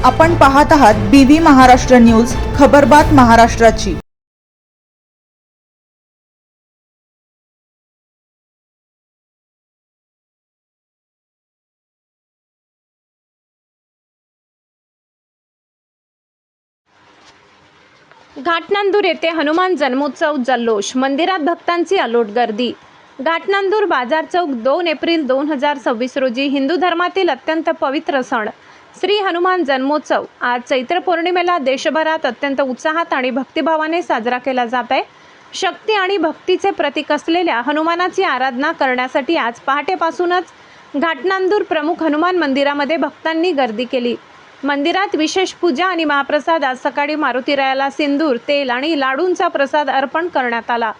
आपण पाहत आहात BV महाराष्ट्र न्यूज, खबरबात महाराष्ट्राची। घाटनांदूर येथे हनुमान जन्मोत्सव जल्लोष, मंदिरात भक्तांची अलोट गर्दी। घाटनांदूर बाजार चौक 2 एप्रिल 2026 रोजी हिंदू धर्मातील अत्यंत पवित्र सण श्री हनुमान जन्मोत्सव आज चैत्र पौर्णिमेला देशभरात अत्यंत उत्साहात आणि भक्तिभावाने साजरा केला जात आहे। शक्ती आणि भक्तीचे प्रतीक असलेल्या हनुमानाची आराधना करण्यासाठी आज पहाटेपासूनच घाटनांदूर प्रमुख हनुमान मंदिरामध्ये भक्तांनी गर्दी केली। मंदिरात विशेष पूजा आणि महाप्रसाद आज सकाळी मारुतीरायाला सिंदूर, तेल आणि लाडूंचा प्रसाद अर्पण करण्यात आला।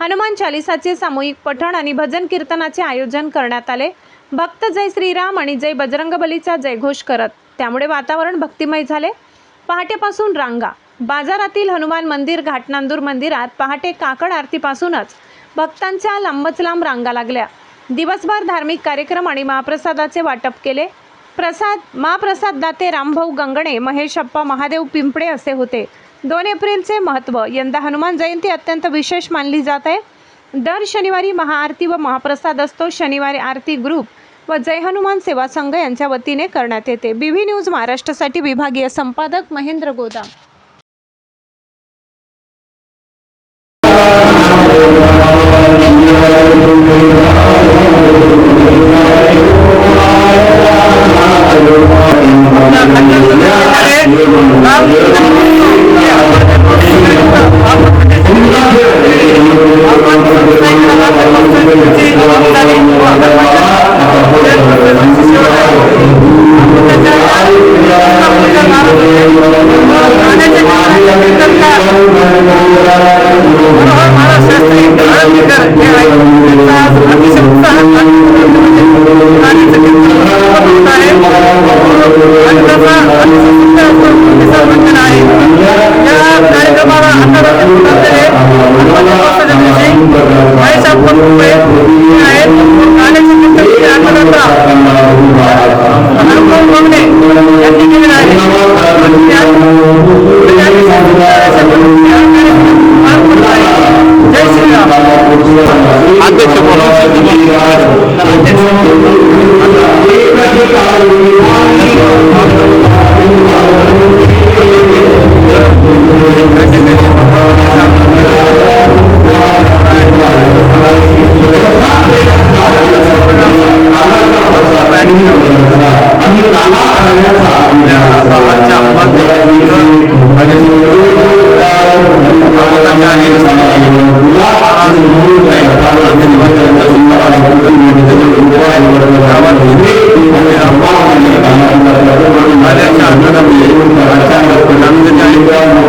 हनुमान चालीसाचे सामूहिक पठण आणि भजन कीर्तनाचे आयोजन करण्यात आले। भक्त जय श्रीराम आणि जय बजरंगबलीचा जयघोष करत त्यामुळे वातावरण भक्तिमय झाले। पहाटेपासून रांगा बाजारातील हनुमान मंदिर घाटनांदूर मंदिरात पहाटे काकड आरतीपासूनच भक्तांच्या लांबच लांब रांगा लागल्या। दिवसभर धार्मिक कार्यक्रम आणि महाप्रसादाचे वाटप केले। महाप्रसाद दाते रामभाऊ गंगणे, महेशप्पा महादेव पिंपळे असे होते। 2 एप्रिलचे महत्त्व, यंदा हनुमान जयंती अत्यंत विशेष मानली जात आहे। दर शनिवारी महाआरती व महाप्रसाद असतो। शनिवारी आरती ग्रुप व जय हनुमान सेवा संघ यांच्या वतीने करण्यात येते। BV न्यूज महाराष्ट्रासाठी विभागीय संपादक महेंद्र गोदाम। Ada